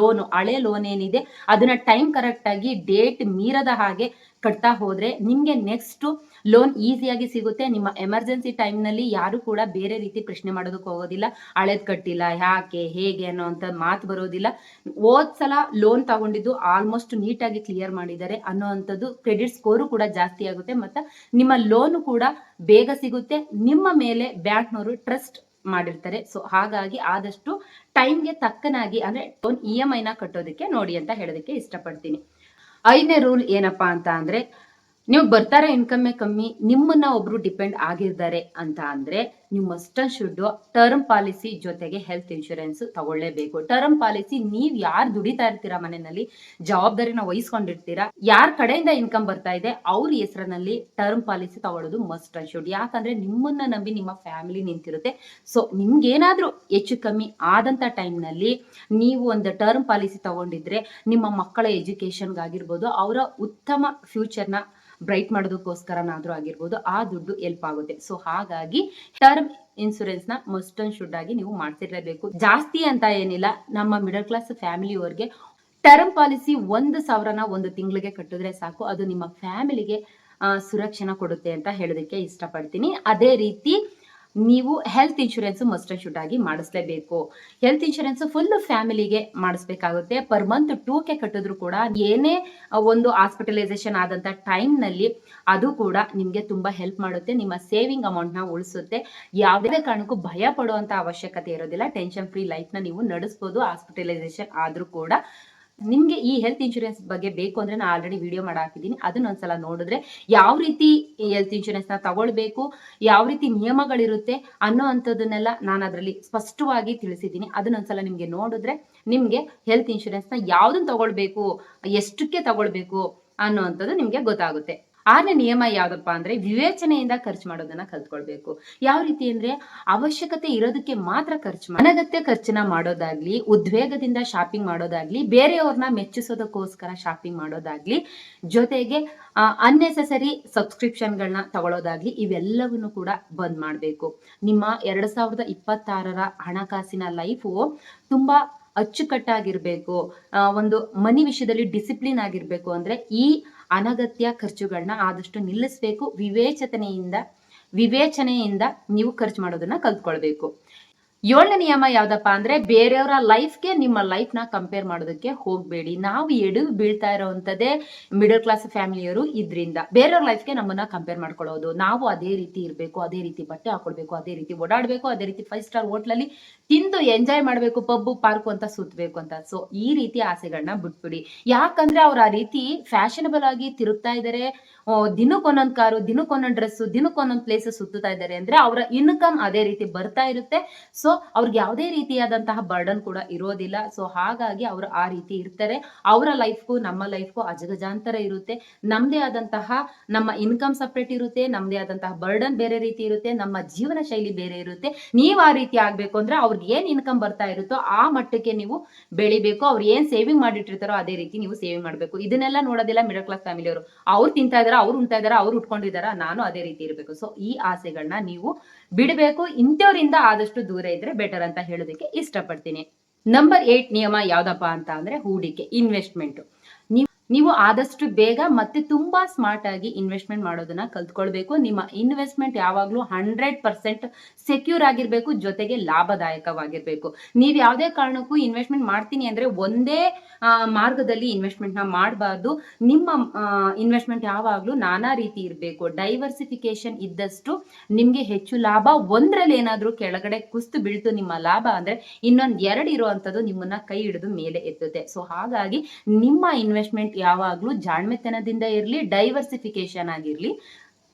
ಹಳೆ ಲೋನ್ ಏನಿದೆ ಅದನ್ನ ಟೈಮ್ ಕರೆಕ್ಟ್ ಆಗಿ ಡೇಟ್ ಮೀರದ ಹಾಗೆ ಕಟ್ತಾ ಹೋದ್ರೆ ನಿಮ್ಗೆ ನೆಕ್ಸ್ಟ್ ಲೋನ್ ಈಸಿಯಾಗಿ ಸಿಗುತ್ತೆ. ನಿಮ್ಮ ಎಮರ್ಜೆನ್ಸಿ ಟೈಮ್ನಲ್ಲಿ ಯಾರು ಕೂಡ ಬೇರೆ ರೀತಿ ಪ್ರಶ್ನೆ ಮಾಡೋದಕ್ಕೆ ಹೋಗೋದಿಲ್ಲ. ಹಳೇದ್ ಕಟ್ಟಿಲ್ಲ, ಯಾಕೆ ಹೇಗೆ ಅನ್ನೋಂಥ ಮಾತು ಬರೋದಿಲ್ಲ. ಹೋದ್ಸಲ ಲೋನ್ ತಗೊಂಡಿದ್ದು ಆಲ್ಮೋಸ್ಟ್ ನೀಟಾಗಿ ಕ್ಲಿಯರ್ ಮಾಡಿದ್ದಾರೆ ಅನ್ನೋವಂಥದ್ದು ಕ್ರೆಡಿಟ್ ಸ್ಕೋರು ಕೂಡ ಜಾಸ್ತಿ ಆಗುತ್ತೆ. ಮತ್ತೆ ನಿಮ್ಮ ಲೋನು ಕೂಡ ಬೇಗ ಸಿಗುತ್ತೆ. ನಿಮ್ಮ ಮೇಲೆ ಬ್ಯಾಂಕ್ನವರು ಟ್ರಸ್ಟ್ ಮಾಡಿರ್ತಾರೆ. ಸೊ ಹಾಗಾಗಿ ಆದಷ್ಟು ಟೈಮ್ಗೆ ತಕ್ಕನಾಗಿ ಅಂದ್ರೆ ಲೋನ್ EMI ನ ಕಟ್ಟೋದಕ್ಕೆ ನೋಡಿ ಅಂತ ಹೇಳೋದಕ್ಕೆ ಇಷ್ಟಪಡ್ತೀನಿ. 5ನೇ ರೂಲ್ ಏನಪ್ಪಾ ಅಂತ ಅಂದ್ರೆ ನೀವು ಬರ್ತಾರ ಇನ್ಕಮ್ಮೇ ಕಮ್ಮಿ, ನಿಮ್ಮನ್ನ ಒಬ್ರು ಡಿಪೆಂಡ್ ಆಗಿರ್ತಾರೆ ಅಂತ ಅಂದ್ರೆ ನೀವು must and should term policy ಜೊತೆಗೆ ಹೆಲ್ತ್ ಇನ್ಶೂರೆನ್ಸ್ ತಗೊಳ್ಳೇಬೇಕು. ಟರ್ಮ್ ಪಾಲಿಸಿ ನೀವ್ ಯಾರು ದುಡಿತಾ ಇರ್ತೀರಾ ಮನೆಯಲ್ಲಿ, ಜವಾಬ್ದಾರಿನ ವಹಿಸ್ಕೊಂಡಿರ್ತೀರಾ, ಯಾರ ಕಡೆಯಿಂದ ಇನ್ಕಮ್ ಬರ್ತಾ ಇದೆ ಅವ್ರ ಹೆಸರಿನಲ್ಲಿ ಟರ್ಮ್ ಪಾಲಿಸಿ ತಗೊಳ್ಳೋದು ಮಸ್ಟ್ ಅಂಡ್ ಶುಡ್. ಯಾಕಂದ್ರೆ ನಿಮ್ಮನ್ನ ನಂಬಿ ನಿಮ್ಮ ಫ್ಯಾಮಿಲಿ ನಿಂತಿರುತ್ತೆ. ಸೊ ನಿಮ್ಗೇನಾದ್ರೂ ಹೆಚ್ಚು ಕಮ್ಮಿ ಆದಂತ ಟೈಮ್ನಲ್ಲಿ ನೀವು ಒಂದು ಟರ್ಮ್ ಪಾಲಿಸಿ ತಗೊಂಡಿದ್ರೆ ನಿಮ್ಮ ಮಕ್ಕಳ ಎಜುಕೇಶನ್ಗಾಗಿರ್ಬೋದು, ಅವರ ಉತ್ತಮ ಫ್ಯೂಚರ್ನ ಬ್ರೈಟ್ ಮಾಡೋದಕ್ಕೋಸ್ಕರನಾದ್ರೂ ಆಗಿರ್ಬೋದು ಆ ದುಡ್ಡು ಹೆಲ್ಪ್ ಆಗುತ್ತೆ. ಸೊ ಹಾಗಾಗಿ ಟರ್ಮ್ ಇನ್ಸೂರೆನ್ಸ್ ನ ಮಸ್ಟ್ ಅಂಡ್ ಶುಡ್ ಆಗಿ ನೀವು ಮಾಡ್ತಿರ್ಲೇಬೇಕು. ಜಾಸ್ತಿ ಅಂತ ಏನಿಲ್ಲ, ನಮ್ಮ ಮಿಡಲ್ ಕ್ಲಾಸ್ ಫ್ಯಾಮಿಲಿಯವರಿಗೆ ಟರ್ಮ್ ಪಾಲಿಸಿ 1,000ನ ಒಂದು ತಿಂಗಳಿಗೆ ಕಟ್ಟಿದ್ರೆ ಸಾಕು, ಅದು ನಿಮ್ಮ ಫ್ಯಾಮಿಲಿಗೆ ಸುರಕ್ಷಣೆ ಕೊಡುತ್ತೆ ಅಂತ ಹೇಳೋದಕ್ಕೆ ಇಷ್ಟಪಡ್ತೀನಿ. ಅದೇ ರೀತಿ ನೀವು health insurance must and should ಆಗಿ ಮಾಡಿಸ್ಲೇಬೇಕು. ಹೆಲ್ತ್ ಇನ್ಶೂರೆನ್ಸ್ ಫುಲ್ ಫ್ಯಾಮಿಲಿಗೆ ಮಾಡಿಸ್ಬೇಕಾಗುತ್ತೆ. ಪರ್ ಮಂತ್ 2K ಕಟ್ಟಿದ್ರು ಕೂಡ ಏನೇ ಒಂದು ಹಾಸ್ಪಿಟಲೈಸೇಷನ್ ಆದಂತ ಟೈಮ್ ನಲ್ಲಿ ಅದು ಕೂಡ ನಿಮ್ಗೆ ತುಂಬಾ ಹೆಲ್ಪ್ ಮಾಡುತ್ತೆ. ನಿಮ್ಮ ಸೇವಿಂಗ್ ಅಮೌಂಟ್ ನ ಉಳಿಸುತ್ತೆ. ಯಾವುದೇ ಕಾರಣಕ್ಕೂ ಭಯ ಪಡುವಂತ ಅವಶ್ಯಕತೆ ಇರೋದಿಲ್ಲ. ಟೆನ್ಷನ್ ಫ್ರೀ ಲೈಫ್ ನ ನೀವು ನಡೆಸಬಹುದು ಹಾಸ್ಪಿಟಲೈಸೇಷನ್ ಆದ್ರೂ ಕೂಡ. ನಿಮ್ಗೆ ಈ ಹೆಲ್ತ್ ಇನ್ಶೂರೆನ್ಸ್ ಬಗ್ಗೆ ಬೇಕು ಅಂದ್ರೆ ನಾನು ಆಲ್ರೆಡಿ ವಿಡಿಯೋ ಮಾಡಿ ಹಾಕಿದ್ದೀನಿ, ಅದನ್ನ ಒಂದ್ಸಲ ನೋಡಿದ್ರೆ ಯಾವ ರೀತಿ ಹೆಲ್ತ್ ಇನ್ಶೂರೆನ್ಸ್ ನ ತಗೊಳ್ಬೇಕು, ಯಾವ ರೀತಿ ನಿಯಮಗಳಿರುತ್ತೆ ಅನ್ನೋ ಅಂಥದ್ದನ್ನೆಲ್ಲ ನಾನು ಅದರಲ್ಲಿ ಸ್ಪಷ್ಟವಾಗಿ ತಿಳಿಸಿದ್ದೀನಿ. ಅದನ್ನೊಂದ್ಸಲ ನಿಮ್ಗೆ ನೋಡಿದ್ರೆ ನಿಮ್ಗೆ ಹೆಲ್ತ್ ಇನ್ಶೂರೆನ್ಸ್ ನ ಯಾವ್ದನ್ನ ತಗೊಳ್ಬೇಕು, ಎಷ್ಟಕ್ಕೆ ತಗೊಳ್ಬೇಕು ಅನ್ನೋ ಅಂಥದ್ದು ನಿಮ್ಗೆ ಗೊತ್ತಾಗುತ್ತೆ. 6ನೇ ನಿಯಮ ಯಾವ್ದಪ್ಪ ಅಂದ್ರೆ ವಿವೇಚನೆಯಿಂದ ಖರ್ಚು ಮಾಡೋದನ್ನ ಕಲ್ತ್ಕೊಳ್ಬೇಕು. ಯಾವ ರೀತಿ ಅಂದ್ರೆ ಅವಶ್ಯಕತೆ ಇರೋದಕ್ಕೆ ಮಾತ್ರ ಖರ್ಚು ಅನಗತ್ಯ ಖರ್ಚನ್ನ ಮಾಡೋದಾಗ್ಲಿ, ಉದ್ವೇಗದಿಂದ ಶಾಪಿಂಗ್ ಮಾಡೋದಾಗ್ಲಿ, ಬೇರೆಯವ್ರನ್ನ ಮೆಚ್ಚಿಸೋದಕ್ಕೋಸ್ಕರ ಶಾಪಿಂಗ್ ಮಾಡೋದಾಗ್ಲಿ, ಜೊತೆಗೆ ಅನ್ನೆಸೆಸರಿ ಸಬ್ಸ್ಕ್ರಿಪ್ಷನ್ಗಳನ್ನ ತಗೊಳ್ಳೋದಾಗ್ಲಿ, ಇವೆಲ್ಲವನ್ನು ಕೂಡ ಬಂದ್ ಮಾಡಬೇಕು. ನಿಮ್ಮ 2026ರ ಹಣಕಾಸಿನ ಲೈಫು ತುಂಬಾ ಅಚ್ಚುಕಟ್ಟಾಗಿರ್ಬೇಕು, ಒಂದು ಮನಿ ವಿಷಯದಲ್ಲಿ ಡಿಸಿಪ್ಲಿನ್ ಆಗಿರ್ಬೇಕು ಅಂದ್ರೆ ಈ ಅನಗತ್ಯ ಖರ್ಚುಗಳನ್ನ ಆದಷ್ಟು ನಿಲ್ಲಿಸಬೇಕು. ವಿವೇಚನೆಯಿಂದ ವಿವೇಚನೆಯಿಂದ ನೀವು ಖರ್ಚು ಮಾಡೋದನ್ನ ಕಲ್ತ್ಕೊಳ್ಬೇಕು. 7ನೇ ನಿಯಮ ಯಾವ್ದಪ್ಪ ಅಂದ್ರೆ ಬೇರೆಯವರ ಲೈಫ್ಗೆ ನಿಮ್ಮ ಲೈಫ್ ನ ಕಂಪೇರ್ ಮಾಡೋದಕ್ಕೆ ಹೋಗ್ಬೇಡಿ. ನಾವು ಎಡವಿ ಬೀಳ್ತಾ ಇರೋವಂಥದ್ದೇ ಮಿಡಲ್ ಕ್ಲಾಸ್ ಫ್ಯಾಮಿಲಿಯವರು ಇದ್ರಿಂದ ಬೇರೆಯವ್ರ ಲೈಫ್ಗೆ ನಮ್ಮನ್ನ ಕಂಪೇರ್ ಮಾಡ್ಕೊಳ್ಳೋದು. ನಾವು ಅದೇ ರೀತಿ ಇರಬೇಕು, ಅದೇ ರೀತಿ ಬಟ್ಟೆ ಹಾಕೊಳ್ಬೇಕು, ಅದೇ ರೀತಿ ಓಡಾಡ್ಬೇಕು, ಅದೇ ರೀತಿ 5 ಸ್ಟಾರ್ ಹೋಟ್ಲಲ್ಲಿ ತಿಂದು ಎಂಜಾಯ್ ಮಾಡ್ಬೇಕು, ಪಬ್ಬು ಪಾರ್ಕು ಅಂತ ಸುತ್ತಬೇಕು ಅಂತ. ಸೊ ಈ ರೀತಿ ಆಸೆಗಳನ್ನ ಬಿಟ್ಬಿಡಿ. ಯಾಕಂದ್ರೆ ಅವ್ರು ಆ ರೀತಿ ಫ್ಯಾಷನಬಲ್ ಆಗಿ ತಿರುಗ್ತಾ ಇದಾರೆ, ದಿನಕ್ಕೊಂದೊಂದ್ ಕಾರು, ದಿನಕ್ಕೊಂದೊಂದ್ ಡ್ರೆಸ್, ದಿನಕ್ಕೊಂದೊಂದ್ ಪ್ಲೇಸ್ ಸುತ್ತುತ್ತಾ ಇದಾರೆ ಅಂದ್ರೆ ಅವರ ಇನ್ಕಮ್ ಅದೇ ರೀತಿ ಬರ್ತಾ ಇರುತ್ತೆ. ಸೊ ಅವ್ರಿಗೆ ಯಾವುದೇ ರೀತಿಯಾದಂತಹ ಬರ್ಡನ್ ಕೂಡ ಇರೋದಿಲ್ಲ. ಸೊ ಹಾಗಾಗಿ ಅವರು ಆ ರೀತಿ ಇರ್ತಾರೆ. ಅವರ ಲೈಫ್ಗೂ ನಮ್ಮ ಲೈಫ್ಗೂ ಅಜಗಜಾಂತರ ಇರುತ್ತೆ. ನಮ್ದೇ ಆದಂತಹ ನಮ್ಮ ಇನ್ಕಮ್ ಸಪ್ರೇಟ್ ಇರುತ್ತೆ, ನಮ್ದೇ ಆದಂತಹ ಬರ್ಡನ್ ಬೇರೆ ರೀತಿ ಇರುತ್ತೆ, ನಮ್ಮ ಜೀವನ ಶೈಲಿ ಬೇರೆ ಇರುತ್ತೆ. ನೀವು ಆ ರೀತಿ ಆಗ್ಬೇಕು ಅಂದ್ರೆ ಅವ್ರಿಗೆ ಏನ್ ಇನ್ಕಮ್ ಬರ್ತಾ ಇರುತ್ತೋ ಆ ಮಟ್ಟಕ್ಕೆ ನೀವು ಬೆಳಿಬೇಕು. ಅವ್ರು ಏನ್ ಸೇವಿಂಗ್ ಮಾಡಿಟ್ಟಿರ್ತಾರೋ ಅದೇ ರೀತಿ ನೀವು ಸೇವಿಂಗ್ ಮಾಡ್ಬೇಕು. ಇದನ್ನೆಲ್ಲ ನೋಡೋದಿಲ್ಲ ಮಿಡಲ್ ಕ್ಲಾಸ್ ಫ್ಯಾಮಿಲಿಯವರು. ಅವ್ರು ತಿಂತಾ ಇದಾರ, ಅವ್ರು ಉಣ್ತಾ ಇದಾರ, ಅವ್ರು ಉಟ್ಕೊಂಡಿದಾರ, ನಾನು ಅದೇ ರೀತಿ ಇರಬೇಕು. ಸೊ ಈ ಆಸೆಗಳನ್ನ ನೀವು ಬಿಡಬೇಕು. ಇಂಥವ್ರಿಂದ ಆದಷ್ಟು ದೂರ ಇದ್ರೆ ಬೆಟರ್ ಅಂತ ಹೇಳೋದಕ್ಕೆ ಇಷ್ಟಪಡ್ತೀನಿ. ನಂಬರ್ 8 ನಿಯಮ ಯಾವ್ದಪ್ಪ ಅಂತ ಅಂದ್ರೆ ಹೂಡಿಕೆ, ಇನ್ವೆಸ್ಟ್ಮೆಂಟ್. ನೀವು ಆದಷ್ಟು ಬೇಗ ಮತ್ತೆ ತುಂಬಾ ಸ್ಮಾರ್ಟ್ ಆಗಿ ಇನ್ವೆಸ್ಟ್ಮೆಂಟ್ ಮಾಡೋದನ್ನ ಕಲ್ತ್ಕೊಳ್ಬೇಕು. ನಿಮ್ಮ ಇನ್ವೆಸ್ಟ್ಮೆಂಟ್ ಯಾವಾಗ್ಲೂ 100% ಸೆಕ್ಯೂರ್ ಆಗಿರ್ಬೇಕು, ಜೊತೆಗೆ ಲಾಭದಾಯಕವಾಗಿರ್ಬೇಕು. ನೀವು ಯಾವುದೇ ಕಾರಣಕ್ಕೂ ಇನ್ವೆಸ್ಟ್ಮೆಂಟ್ ಮಾಡ್ತೀನಿ ಅಂದ್ರೆ ಒಂದೇ ಮಾರ್ಗದಲ್ಲಿ ಇನ್ವೆಸ್ಟ್ಮೆಂಟ್ ನ ಮಾಡಬಾರ್ದು. ನಿಮ್ಮ ಇನ್ವೆಸ್ಟ್ಮೆಂಟ್ ಯಾವಾಗ್ಲೂ ನಾನಾ ರೀತಿ ಇರಬೇಕು. ಡೈವರ್ಸಿಫಿಕೇಶನ್ ಇದ್ದಷ್ಟು ನಿಮ್ಗೆ ಹೆಚ್ಚು ಲಾಭ. ಒಂದ್ರಲ್ಲಿ ಏನಾದ್ರೂ ಕೆಳಗಡೆ ಕುಸ್ತು ಬೀಳ್ತು ನಿಮ್ಮ ಲಾಭ ಅಂದ್ರೆ ಇನ್ನೊಂದ್ 2 ಇರುವಂತದ್ದು ನಿಮ್ಮನ್ನ ಕೈ ಹಿಡಿದು ಮೇಲೆ ಎತ್ತುತ್ತೆ. ಸೊ ಹಾಗಾಗಿ ನಿಮ್ಮ ಇನ್ವೆಸ್ಟ್ಮೆಂಟ್ ಯಾವಾಗ್ಲೂ ಜಾಣ್ಮೆತನದಿಂದ ಇರ್ಲಿ, ಡೈವರ್ಸಿಫಿಕೇಶನ್ ಆಗಿರ್ಲಿ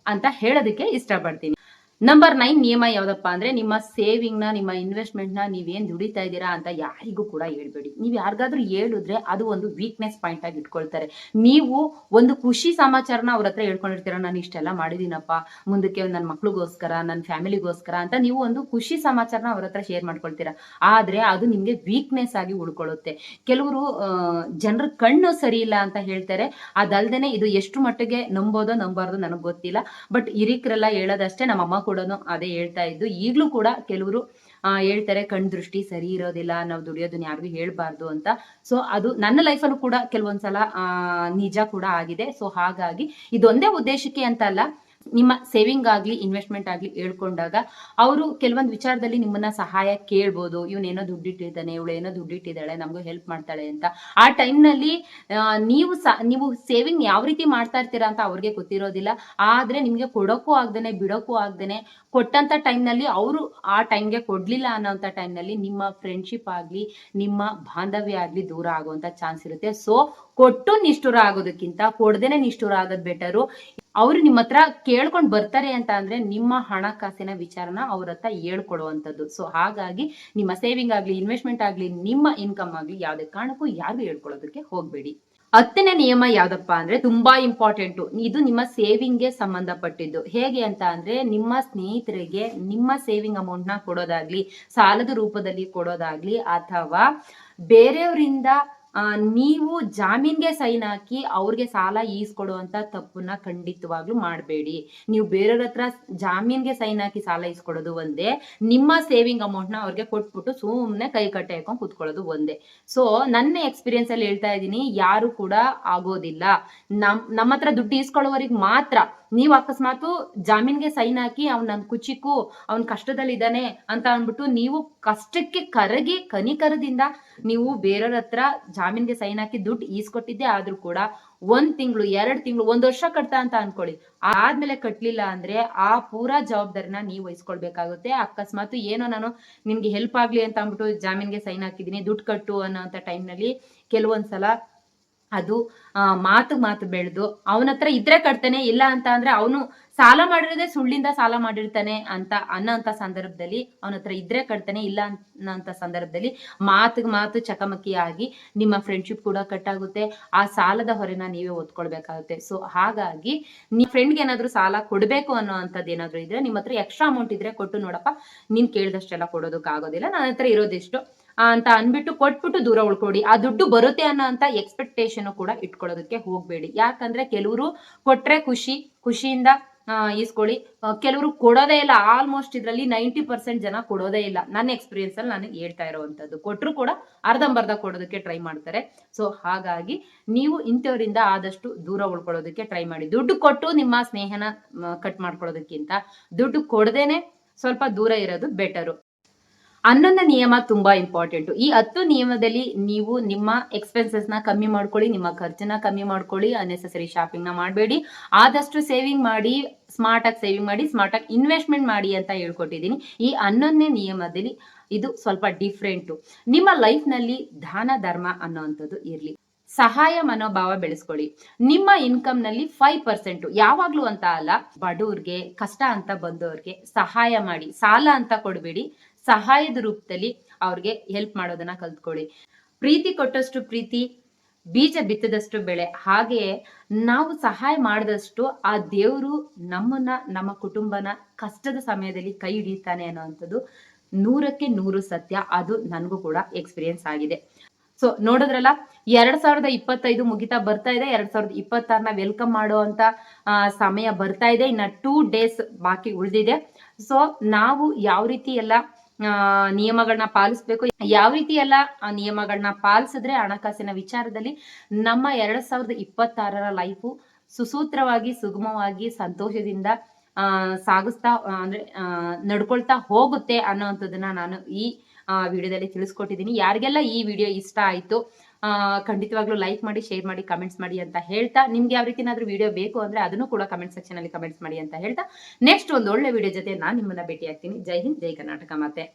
ಅಂತ ಹೇಳೋದಕ್ಕೆ ಇಷ್ಟಪಡ್ತೀನಿ. ನಂಬರ್ 9 ನಿಯಮ ಯಾವ್ದಪ್ಪ ಅಂದ್ರೆ ನಿಮ್ಮ ಸೇವಿಂಗ್ ನ, ನಿಮ್ಮ ಇನ್ವೆಸ್ಟ್ಮೆಂಟ್ ನ ನೀವೇನ್ ದುಡಿತಾ ಇದ್ದೀರಾ ಅಂತ ಯಾರಿಗೂ ಕೂಡ ಹೇಳ್ಬೇಡಿ. ನೀವ್ ಯಾರಿಗಾದ್ರೂ ಹೇಳಿದ್ರೆ ಅದು ಒಂದು ವೀಕ್ನೆಸ್ ಪಾಯಿಂಟ್ ಆಗಿ ಇಟ್ಕೊಳ್ತಾರೆ. ನೀವು ಒಂದು ಖುಷಿ ಸಮಾಚಾರನ ಅವ್ರ ಹತ್ರ ಹೇಳ್ಕೊಂಡಿರ್ತೀರ, ನಾನು ಇಷ್ಟೆಲ್ಲ ಮಾಡಿದೀನಪ್ಪ, ಮುಂದಕ್ಕೆ ನನ್ನ ಮಕ್ಳಿಗೋಸ್ಕರ, ನನ್ನ ಫ್ಯಾಮಿಲಿಗೋಸ್ಕರ ಅಂತ ನೀವು ಒಂದು ಖುಷಿ ಸಮಾಚಾರನ ಅವ್ರ ಹತ್ರ ಶೇರ್ ಮಾಡ್ಕೊಳ್ತೀರಾ. ಆದ್ರೆ ಅದು ನಿಮ್ಗೆ ವೀಕ್ನೆಸ್ ಆಗಿ ಉಳ್ಕೊಳ್ಳುತ್ತೆ. ಕೆಲವರು ಜನರ ಕಣ್ಣು ಸರಿ ಇಲ್ಲ ಅಂತ ಹೇಳ್ತಾರೆ. ಅದಲ್ದೇನೆ ಇದು ಎಷ್ಟು ಮಟ್ಟಿಗೆ ನಂಬೋದೋ ನಂಬಾರ್ದು ನನಗೆ ಗೊತ್ತಿಲ್ಲ. ಬಟ್ ಹಿರಿಕರೆಲ್ಲ ಹೇಳೋದಷ್ಟೇ. ನಮ್ಮಮ್ಮ ಕೂಡ ಅದೇ ಹೇಳ್ತಾ ಇದ್ದು. ಈಗ್ಲೂ ಕೂಡ ಕೆಲವರು ಹೇಳ್ತಾರೆ ಕಣ್ ದೃಷ್ಟಿ ಸರಿ ಇರೋದಿಲ್ಲ, ನಾವು ದುಡಿಯೋದನ್ನ ಯಾರಿಗೂ ಹೇಳ್ಬಾರ್ದು ಅಂತ. ಸೊ ಅದು ನನ್ನ ಲೈಫಲ್ಲೂ ಕೂಡ ಕೆಲವೊಂದ್ಸಲ ನಿಜ ಕೂಡ ಆಗಿದೆ. ಸೊ ಹಾಗಾಗಿ ಇದೊಂದೇ ಉದ್ದೇಶಕ್ಕೆ ಅಂತ ಅಲ್ಲ, ನಿಮ್ಮ ಸೇವಿಂಗ್ ಆಗ್ಲಿ ಇನ್ವೆಸ್ಟ್ಮೆಂಟ್ ಆಗ್ಲಿ ಹೇಳ್ಕೊಂಡಾಗ ಅವರು ಕೆಲವೊಂದು ವಿಚಾರದಲ್ಲಿ ನಿಮ್ಮನ್ನ ಸಹಾಯ ಕೇಳ್ಬೋದು. ಇವನೇನೋ ದುಡ್ಡಿಟ್ಟಿದ್ದಾನೆ, ಇವಳೇನೋ ದುಡ್ಡಿಟ್ಟಿದ್ದಾಳೆ, ನಮಗೂ ಹೆಲ್ಪ್ ಮಾಡ್ತಾಳೆ ಅಂತ. ಆ ಟೈಮ್ನಲ್ಲಿ ನೀವು ಸೇವಿಂಗ್ ಯಾವ ರೀತಿ ಮಾಡ್ತಾ ಇರ್ತೀರಾ ಅಂತ ಅವ್ರಿಗೆ ಗೊತ್ತಿರೋದಿಲ್ಲ. ಆದ್ರೆ ನಿಮ್ಗೆ ಕೊಡೋಕ್ಕೂ ಆಗ್ದೇನೆ ಬಿಡೋಕ್ಕೂ ಆಗ್ದೇನೆ ಕೊಟ್ಟಂತ ಟೈಮ್ನಲ್ಲಿ ಅವರು ಆ ಟೈಮ್ಗೆ ಕೊಡ್ಲಿಲ್ಲ ಅನ್ನೋಂಥ ಟೈಮ್ನಲ್ಲಿ ನಿಮ್ಮ ಫ್ರೆಂಡ್ಶಿಪ್ ಆಗ್ಲಿ, ನಿಮ್ಮ ಬಾಂಧವ್ಯ ಆಗ್ಲಿ ದೂರ ಆಗುವಂತ ಚಾನ್ಸ್ ಇರುತ್ತೆ. ಸೊ ಕೊಟ್ಟು ನಿಷ್ಠುರ ಆಗೋದಕ್ಕಿಂತ ಕೊಡ್ದೇನೆ ನಿಷ್ಠುರ ಆಗೋದ್ ಬೆಟರು. ಅವ್ರು ನಿಮ್ಮ ಹತ್ರ ಕೇಳ್ಕೊಂಡ್ ಬರ್ತಾರೆ ಅಂತ ಅಂದ್ರೆ ನಿಮ್ಮ ಹಣಕಾಸಿನ ವಿಚಾರನ ಅವ್ರ ಹತ್ರ ಹೇಳ್ಕೊಡುವಂಥದ್ದು. ಸೊ ಹಾಗಾಗಿ ನಿಮ್ಮ ಸೇವಿಂಗ್ ಆಗ್ಲಿ, ಇನ್ವೆಸ್ಟ್ಮೆಂಟ್ ಆಗ್ಲಿ, ನಿಮ್ಮ ಇನ್ಕಮ್ ಆಗ್ಲಿ ಯಾವುದೇ ಕಾರಣಕ್ಕೂ ಯಾರಿಗೂ ಹೇಳ್ಕೊಳ್ಳೋದಕ್ಕೆ ಹೋಗ್ಬೇಡಿ. 10ನೇ ನಿಯಮ ಯಾವ್ದಪ್ಪ ಅಂದ್ರೆ ತುಂಬಾ ಇಂಪಾರ್ಟೆಂಟ್. ಇದು ನಿಮ್ಮ ಸೇವಿಂಗ್ ಗೆ ಸಂಬಂಧಪಟ್ಟಿದ್ದು. ಹೇಗೆ ಅಂತ ಅಂದ್ರೆ ನಿಮ್ಮ ಸ್ನೇಹಿತರಿಗೆ ನಿಮ್ಮ ಸೇವಿಂಗ್ ಅಮೌಂಟ್ ನ ಕೊಡೋದಾಗ್ಲಿ, ಸಾಲದ ರೂಪದಲ್ಲಿ ಕೊಡೋದಾಗ್ಲಿ, ಅಥವಾ ಬೇರೆಯವರಿಂದ ನೀವು ಜಾಮೀನ್ಗೆ ಸೈನ್ ಹಾಕಿ ಅವ್ರಿಗೆ ಸಾಲ ಈಸ್ಕೊಡುವಂತ ತಪ್ಪನ್ನ ಖಂಡಿತವಾಗ್ಲೂ ಮಾಡಬೇಡಿ. ನೀವು ಬೇರೆಯವ್ರ ಹತ್ರ ಜಾಮೀನ್ಗೆ ಸೈನ್ ಹಾಕಿ ಸಾಲ ಈಸ್ಕೊಡೋದು ಒಂದೇ, ನಿಮ್ಮ ಸೇವಿಂಗ್ ಅಮೌಂಟ್ ನ ಅವ್ರಿಗೆ ಕೊಟ್ಬಿಟ್ಟು ಸುಮ್ನೆ ಕೈ ಕಟ್ಟೆ ಹಾಕೊಂಡ್ ಕುತ್ಕೊಳ್ಳೋದು ಒಂದೇ. ಸೊ ನನ್ನ ಎಕ್ಸ್ಪೀರಿಯನ್ಸ್ ಅಲ್ಲಿ ಹೇಳ್ತಾ ಇದ್ದೀನಿ, ಯಾರು ಕೂಡ ಆಗೋದಿಲ್ಲ. ನಮ್ಮ ಹತ್ರ ದುಡ್ಡು ಈಸ್ಕೊಳ್ಳೋವರಿಗೆ ಮಾತ್ರ ನೀವು ಅಕಸ್ಮಾತ್ ಜಾಮೀನ್ಗೆ ಸೈನ್ ಹಾಕಿ ಅವ್ನ ನನ್ ಕುಚಿಕ್ಕು, ಅವ್ನ ಕಷ್ಟದಲ್ಲಿದ್ದಾನೆ ಅಂತ ಅಂದ್ಬಿಟ್ಟು ನೀವು ಕಷ್ಟಕ್ಕೆ ಕರಗಿ ಕನಿಕರದಿಂದ ನೀವು ಬೇರೆಯವ್ರ ಹತ್ರ ಜಾಮೀನ್ಗೆ ಸೈನ್ ಹಾಕಿ ದುಡ್ಡು ಈಸ್ಕೊಟ್ಟಿದ್ದೆ ಆದ್ರೂ ಕೂಡ 1 ತಿಂಗಳು 2 ತಿಂಗಳು 1 ವರ್ಷ ಕಟ್ತಾ ಅಂತ ಅನ್ಕೊಳ್ಳಿ, ಆದ್ಮೇಲೆ ಕಟ್ಲಿಲ್ಲ ಅಂದ್ರೆ ಆ ಪೂರಾ ಜವಾಬ್ದಾರಿನ ನೀವು ವಹಿಸ್ಕೊಳ್ಬೇಕಾಗುತ್ತೆ. ಅಕಸ್ಮಾತ್ ಏನೋ ನಾನು ನಿಮ್ಗೆ ಹೆಲ್ಪ್ ಆಗ್ಲಿ ಅಂತ ಅಂದ್ಬಿಟ್ಟು ಜಾಮೀನ್ಗೆ ಸೈನ್ ಹಾಕಿದೀನಿ, ದುಡ್ಡು ಕಟ್ಟು ಅನ್ನೋ ಟೈಮ್ನಲ್ಲಿ ಕೆಲವೊಂದ್ಸಲ ಅದು ಮಾತು ಬೆಳೆದು ಅವನ ಹತ್ರ ಇದ್ರೆ ಕಟ್ತಾನೆ, ಇಲ್ಲ ಅಂತ ಅಂದ್ರೆ ಅವನು ಸಾಲ ಮಾಡಿರೋದೇ ಸುಳ್ಳಿಂದ ಸಾಲ ಮಾಡಿರ್ತಾನೆ ಅಂತ ಅನ್ನೋಂಥ ಸಂದರ್ಭದಲ್ಲಿ ಅವನ ಹತ್ರ ಇದ್ರೆ ಕಟ್ತಾನೆ, ಇಲ್ಲ ಅನ್ನೋಂಥ ಸಂದರ್ಭದಲ್ಲಿ ಮಾತು ಚಕಮಕಿ ಆಗಿ ನಿಮ್ಮ ಫ್ರೆಂಡ್ಶಿಪ್ ಕೂಡ ಕಟ್ ಆಗುತ್ತೆ. ಆ ಸಾಲದ ಹೊರೆನ ನೀವೇ ಹೊತ್ಕೊಳ್ಬೇಕಾಗುತ್ತೆ. ಸೊ ಹಾಗಾಗಿ ನಿಮ್ಮ ಫ್ರೆಂಡ್ಗೆ ಏನಾದ್ರು ಸಾಲ ಕೊಡ್ಬೇಕು ಅನ್ನೋ ಅಂಥದ್ದು ಏನಾದ್ರು ಇದ್ರೆ ನಿಮ್ಮ ಹತ್ರ ಎಕ್ಸ್ಟ್ರಾ ಅಮೌಂಟ್ ಇದ್ರೆ ಕೊಟ್ಟು ನೋಡಪ್ಪ, ನೀನ್ ಕೇಳಿದಷ್ಟೆಲ್ಲ ಕೊಡೋದಕ್ಕೆ ಆಗೋದಿಲ್ಲ, ನನ್ನ ಹತ್ರ ಇರೋದಿಷ್ಟು ಅಂತ ಅನ್ಬಿಟ್ಟು ಕೊಟ್ಬಿಟ್ಟು ದೂರ ಉಳ್ಕೊಡಿ. ಆ ದುಡ್ಡು ಬರುತ್ತೆ ಅನ್ನೋ ಅಂತ ಎಕ್ಸ್ಪೆಕ್ಟೇಷನ್ ಕೂಡ ಇಟ್ಕೊಳ್ಳೋದಕ್ಕೆ ಹೋಗ್ಬೇಡಿ. ಯಾಕಂದ್ರೆ ಕೆಲವರು ಕೊಟ್ರೆ ಖುಷಿಯಿಂದ ಈಸ್ಕೊಳ್ಳಿ. ಕೆಲವರು ಕೊಡೋದೇ ಇಲ್ಲ. ಆಲ್ಮೋಸ್ಟ್ ಇದರಲ್ಲಿ 90% ಜನ ಕೊಡೋದೇ ಇಲ್ಲ. ನನ್ನ ಎಕ್ಸ್ಪೀರಿಯನ್ಸ್ ಅಲ್ಲಿ ನಾನು ಹೇಳ್ತಾ ಇರೋವಂಥದ್ದು. ಕೊಟ್ಟರು ಕೂಡ ಅರ್ಧಂಬರ್ಧ ಕೊಡೋದಕ್ಕೆ ಟ್ರೈ ಮಾಡ್ತಾರೆ. ಸೊ ಹಾಗಾಗಿ ನೀವು ಇಂಥವರಿಂದ ಆದಷ್ಟು ದೂರ ಉಳ್ಕೊಳ್ಳೋದಕ್ಕೆ ಟ್ರೈ ಮಾಡಿ. ದುಡ್ಡು ಕೊಟ್ಟು ನಿಮ್ಮ ಸ್ನೇಹನ ಕಟ್ ಮಾಡ್ಕೊಳ್ಳೋದಕ್ಕಿಂತ ದುಡ್ಡು ಕೊಡದೇನೆ ಸ್ವಲ್ಪ ದೂರ ಇರೋದು ಬೆಟರು. 11 ನಿಯಮ ತುಂಬಾ ಇಂಪಾರ್ಟೆಂಟ್. ಈ 10 ನಿಯಮದಲ್ಲಿ ನೀವು ನಿಮ್ಮ ಎಕ್ಸ್ಪೆನ್ಸಸ್ ನ ಕಮ್ಮಿ ಮಾಡ್ಕೊಳ್ಳಿ, ನಿಮ್ಮ ಖರ್ಚನ್ನ ಕಮ್ಮಿ ಮಾಡ್ಕೊಳ್ಳಿ, ಅನ್ನೆಸೆಸರಿ ಶಾಪಿಂಗ್ ನ ಮಾಡಬೇಡಿ, ಆದಷ್ಟು ಸೇವಿಂಗ್ ಮಾಡಿ, ಸ್ಮಾರ್ಟ್ ಆಗಿ ಸೇವಿಂಗ್ ಮಾಡಿ, ಸ್ಮಾರ್ಟ್ ಆಗಿ ಇನ್ವೆಸ್ಟ್ಮೆಂಟ್ ಮಾಡಿ ಅಂತ ಹೇಳ್ಕೊಟ್ಟಿದ್ದೀನಿ. ಈ 11ನೇ ನಿಯಮದಲ್ಲಿ ಇದು ಸ್ವಲ್ಪ ಡಿಫ್ರೆಂಟು. ನಿಮ್ಮ ಲೈಫ್ ನಲ್ಲಿ ದಾನ ಧರ್ಮ ಅನ್ನೋಂಥದ್ದು ಇರ್ಲಿ. ಸಹಾಯ ಮನೋಭಾವ ಬೆಳೆಸ್ಕೊಳ್ಳಿ. ನಿಮ್ಮ ಇನ್ಕಮ್ ನಲ್ಲಿ 5% ಯಾವಾಗ್ಲೂ ಅಂತ ಅಲ್ಲ, ಬಡವ್ರಿಗೆ, ಕಷ್ಟ ಅಂತ ಬಂದವ್ರಿಗೆ ಸಹಾಯ ಮಾಡಿ. ಸಾಲ ಅಂತ ಕೊಡಬೇಡಿ, ಸಹಾಯದ ರೂಪದಲ್ಲಿ ಅವ್ರಿಗೆ ಹೆಲ್ಪ್ ಮಾಡೋದನ್ನ ಕಲ್ತ್ಕೊಳ್ಳಿ. ಪ್ರೀತಿ ಕೊಟ್ಟಷ್ಟು ಪ್ರೀತಿ, ಬೀಜ ಬಿತ್ತದಷ್ಟು ಬೆಳೆ. ಹಾಗೆಯೇ ನಾವು ಸಹಾಯ ಮಾಡಿದಷ್ಟು ಆ ದೇವರು ನಮ್ಮನ್ನ, ನಮ್ಮ ಕುಟುಂಬನ ಕಷ್ಟದ ಸಮಯದಲ್ಲಿ ಕೈ ಹಿಡಿತಾನೆ ಅನ್ನೋವಂಥದ್ದು 100ಕ್ಕೆ 100 ಸತ್ಯ. ಅದು ನನಗೂ ಕೂಡ ಎಕ್ಸ್ಪೀರಿಯನ್ಸ್ ಆಗಿದೆ. ಸೊ ನೋಡಿದ್ರಲ್ಲ, 2025 ಮುಗಿತಾ ಬರ್ತಾ ಇದೆ. 2026ನ ವೆಲ್ಕಮ್ ಮಾಡುವಂತ ಸಮಯ ಬರ್ತಾ ಇದೆ. ಇನ್ನ 2 ಡೇಸ್ ಬಾಕಿ ಉಳಿದಿದೆ. ಸೊ ನಾವು ಯಾವ ರೀತಿ ಎಲ್ಲ ನಿಯಮಗಳನ್ನ ಪಾಲಿಸ್ಬೇಕು, ಯಾವ ರೀತಿ ಎಲ್ಲ ನಿಯಮಗಳನ್ನ ಪಾಲಿಸಿದ್ರೆ ಹಣಕಾಸಿನ ವಿಚಾರದಲ್ಲಿ ನಮ್ಮ 2026ರ ಲೈಫು ಸುಸೂತ್ರವಾಗಿ, ಸುಗಮವಾಗಿ, ಸಂತೋಷದಿಂದ ಸಾಗಿಸ್ತಾ ಅಂದ್ರೆ ನಡ್ಕೊಳ್ತಾ ಹೋಗುತ್ತೆ ಅನ್ನೋವಂಥದ್ದನ್ನ ನಾನು ಈ ವಿಡಿಯೋದಲ್ಲಿ ತಿಳಿಸ್ಕೊಟ್ಟಿದ್ದೀನಿ. ಯಾರಿಗೆಲ್ಲ ಈ ವಿಡಿಯೋ ಇಷ್ಟ ಆಯ್ತು ಖಂಡಿತವಾಗ್ಲೂ ಲೈಕ್ ಮಾಡಿ, ಶೇರ್ ಮಾಡಿ, ಕಮೆಂಟ್ಸ್ ಮಾಡಿ ಅಂತ ಹೇಳ್ತಾ, ನಿಮ್ಗೆ ಯಾವ ರೀತಿನಾದ್ರೂ ವಿಡಿಯೋ ಬೇಕು ಅಂದ್ರೆ ಅದನ್ನು ಕೂಡ ಕಮೆಂಟ್ ಸೆಕ್ಷನ್ ಅಲ್ಲಿ ಕಮೆಂಟ್ಸ್ ಮಾಡಿ ಅಂತ ಹೇಳ್ತಾ, ನೆಕ್ಸ್ಟ್ ಒಂದು ಒಳ್ಳೆ ವಿಡಿಯೋ ಜೊತೆ ನಾನು ನಿಮ್ಮನ್ನ ಭೇಟಿ ಆಗ್ತೀನಿ. ಜೈ ಹಿಂದ್, ಜೈ ಕರ್ನಾಟಕ ಮಾತೆ.